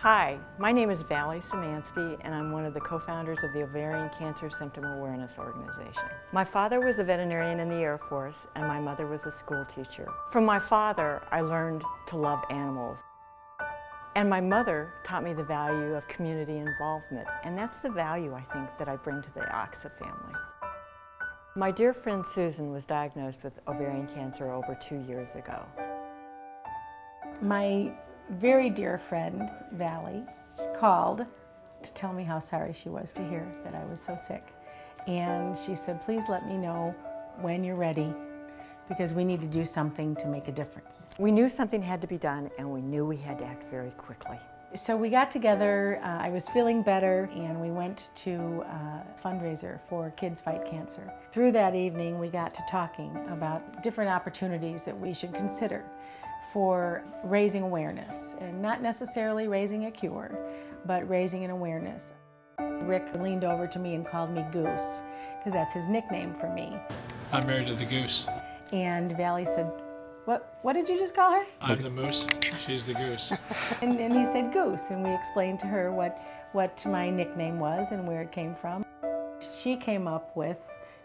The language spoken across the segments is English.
Hi, my name is Valerie Szymanski, and I'm one of the co-founders of the Ovarian Cancer Symptom Awareness Organization. My father was a veterinarian in the Air Force, and my mother was a school teacher. From my father, I learned to love animals. And my mother taught me the value of community involvement, and that's the value, I think, that I bring to the OCSA family. My dear friend Susan was diagnosed with ovarian cancer over 2 years ago. My very dear friend, Valerie, called to tell me how sorry she was to hear that I was so sick. And she said, please let me know when you're ready, because we need to do something to make a difference. We knew something had to be done, and we knew we had to act very quickly. So we got together, I was feeling better, and we went to a fundraiser for Kids Fight Cancer. Through that evening, we got to talking about different opportunities that we should consider for raising awareness, and not necessarily raising a cure, but raising an awareness. Rick leaned over to me and called me Goose, because that's his nickname for me. I'm married to the goose. And Valerie said, what did you just call her? I'm the moose, she's the goose. and he said Goose, and we explained to her what my nickname was and where it came from. She came up with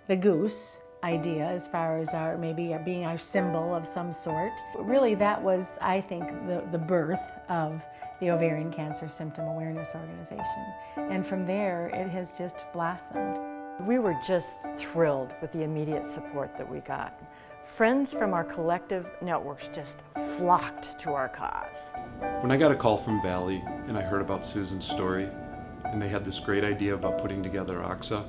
the goose idea as far as maybe being our symbol of some sort. But really, that was, I think, the birth of the Ovarian Cancer Symptom Awareness Organization. And from there, it has just blossomed. We were just thrilled with the immediate support that we got. Friends from our collective networks just flocked to our cause. When I got a call from Valley and I heard about Susan's story, and they had this great idea about putting together OCSA,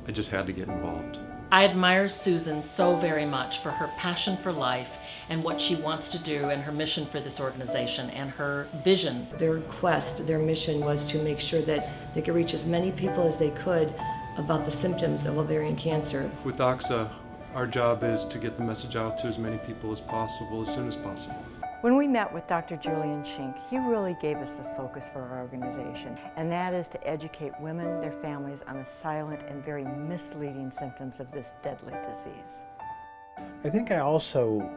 I just had to get involved. I admire Susan so very much for her passion for life and what she wants to do and her mission for this organization and her vision. Their quest, their mission was to make sure that they could reach as many people as they could about the symptoms of ovarian cancer. With OCSA, our job is to get the message out to as many people as possible, as soon as possible. When we met with Dr. Julian Schink, he really gave us the focus for our organization, and that is to educate women, their families, on the silent and very misleading symptoms of this deadly disease. I think I also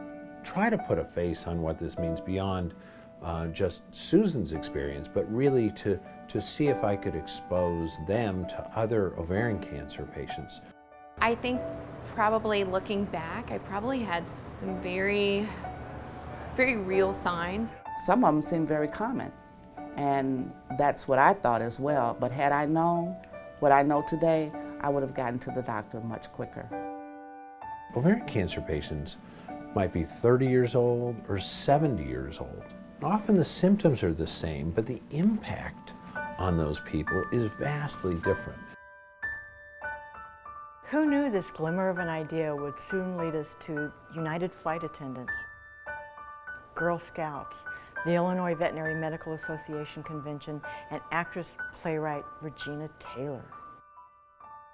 try to put a face on what this means beyond just Susan's experience, but really to see if I could expose them to other ovarian cancer patients. I think probably looking back, I probably had some very real signs. Some of them seem very common, and that's what I thought as well. But had I known what I know today, I would have gotten to the doctor much quicker. Ovarian cancer patients might be 30 years old or 70 years old. Often the symptoms are the same, but the impact on those people is vastly different. Who knew this glimmer of an idea would soon lead us to United Flight Attendants, Girl Scouts, the Illinois Veterinary Medical Association Convention, and actress-playwright Regina Taylor.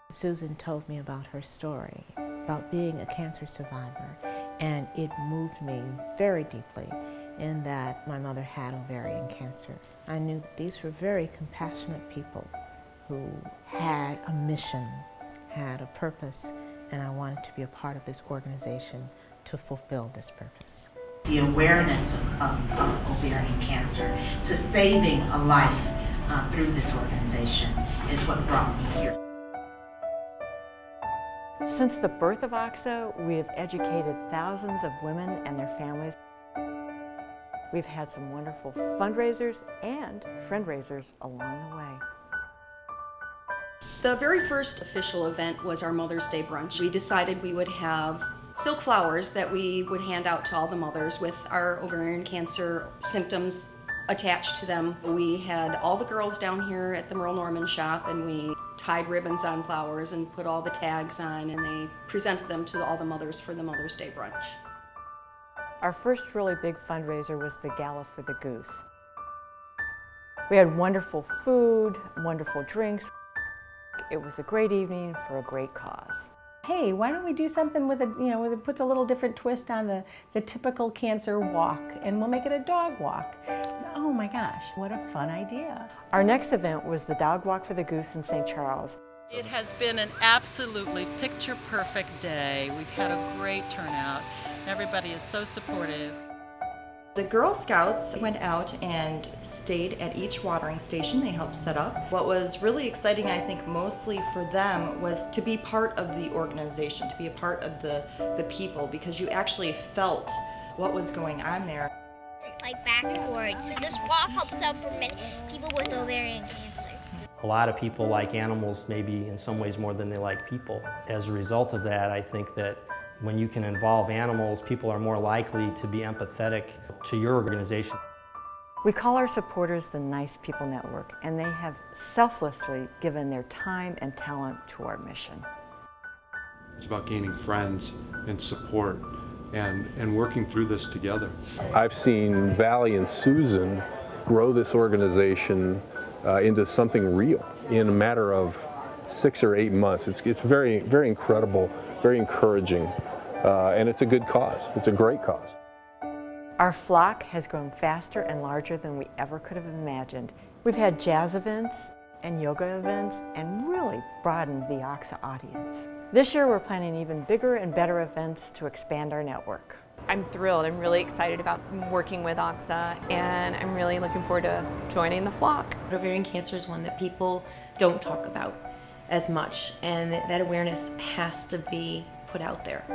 Susan told me about her story, about being a cancer survivor, and it moved me very deeply in that my mother had ovarian cancer. I knew that these were very compassionate people who had a mission, had a purpose, and I wanted to be a part of this organization to fulfill this purpose. The awareness of ovarian cancer, to saving a life through this organization is what brought me here. Since the birth of OCSA, we have educated thousands of women and their families. We've had some wonderful fundraisers and friend-raisers along the way. The very first official event was our Mother's Day brunch. We decided we would have silk flowers that we would hand out to all the mothers with our ovarian cancer symptoms attached to them. We had all the girls down here at the Merle Norman shop, and we tied ribbons on flowers and put all the tags on, and they presented them to all the mothers for the Mother's Day brunch. Our first really big fundraiser was the Gala for the Goose. We had wonderful food, wonderful drinks. It was a great evening for a great cause. Hey, why don't we do something with it puts a little different twist on the typical cancer walk, and we'll make it a dog walk. Oh my gosh, what a fun idea. Our next event was the Dog Walk for the Goose in St. Charles. It has been an absolutely picture-perfect day. We've had a great turnout. Everybody is so supportive. The Girl Scouts went out and stayed at each watering station they helped set up. What was really exciting, I think, mostly for them was to be part of the organization, to be a part of the people, because you actually felt what was going on there. Like back and forth. So this walk helps out for many people with ovarian cancer. A lot of people like animals maybe in some ways more than they like people. As a result of that, I think that when you can involve animals, people are more likely to be empathetic to your organization. We call our supporters the Nice People Network, and they have selflessly given their time and talent to our mission. It's about gaining friends and support and working through this together. I've seen Valley and Susan grow this organization into something real in a matter of 6 or 8 months. It's very, very incredible, very encouraging, and it's a good cause. It's a great cause. Our flock has grown faster and larger than we ever could have imagined. We've had jazz events and yoga events and really broadened the OCSA audience. This year we're planning even bigger and better events to expand our network. I'm thrilled. I'm really excited about working with OCSA, and I'm really looking forward to joining the flock. Ovarian cancer is one that people don't talk about as much, and that awareness has to be put out there.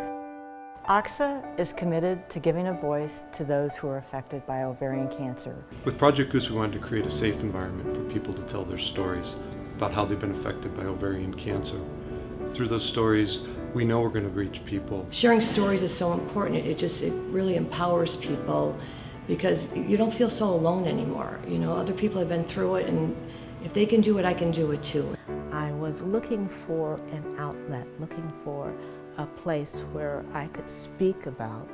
OCSA is committed to giving a voice to those who are affected by ovarian cancer. With Project Goose, we wanted to create a safe environment for people to tell their stories about how they've been affected by ovarian cancer. Through those stories, we know we're going to reach people. Sharing stories is so important. It really empowers people, because you don't feel so alone anymore. You know, other people have been through it, and if they can do it, I can do it too. I was looking for an outlet, looking for a place where I could speak about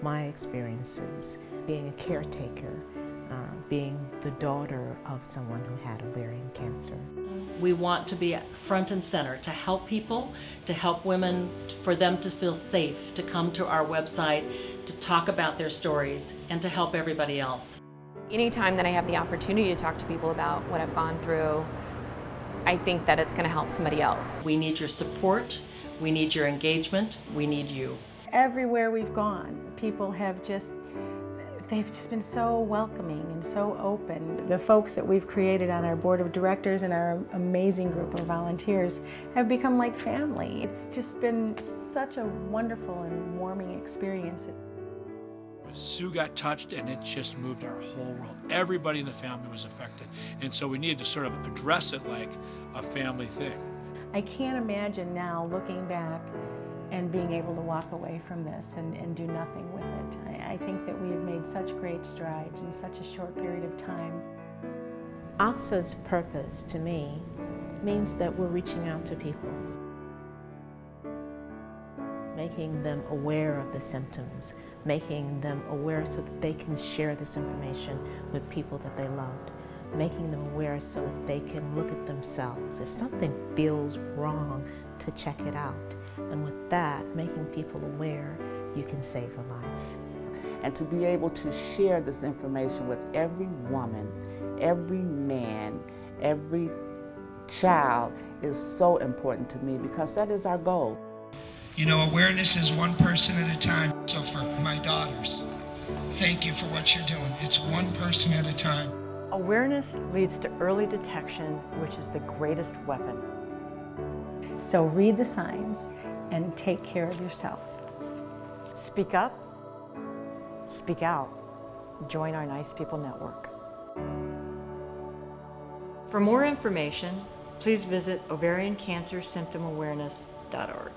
my experiences, being a caretaker, being the daughter of someone who had ovarian cancer. We want to be front and center to help people, to help women, for them to feel safe, to come to our website, to talk about their stories, and to help everybody else. Anytime that I have the opportunity to talk to people about what I've gone through, I think that it's going to help somebody else. We need your support, we need your engagement, we need you. Everywhere we've gone, people have they've just been so welcoming and so open. The folks that we've created on our board of directors and our amazing group of volunteers have become like family. It's just been such a wonderful and warming experience. Sue got touched and it just moved our whole world. Everybody in the family was affected. And so we needed to sort of address it like a family thing. I can't imagine now looking back and being able to walk away from this and do nothing with it. I think that we have made such great strides in such a short period of time. OCSA's purpose to me means that we're reaching out to people, making them aware of the symptoms, making them aware so that they can share this information with people that they loved, making them aware so that they can look at themselves. If something feels wrong, to check it out. And with that, making people aware, you can save a life. And to be able to share this information with every woman, every man, every child is so important to me, because that is our goal. You know, awareness is one person at a time. So for my daughters, thank you for what you're doing. It's one person at a time. Awareness leads to early detection, which is the greatest weapon. So read the signs and take care of yourself. Speak up, speak out. Join our Nice People Network. For more information, please visit ovariancancersymptomawareness.org.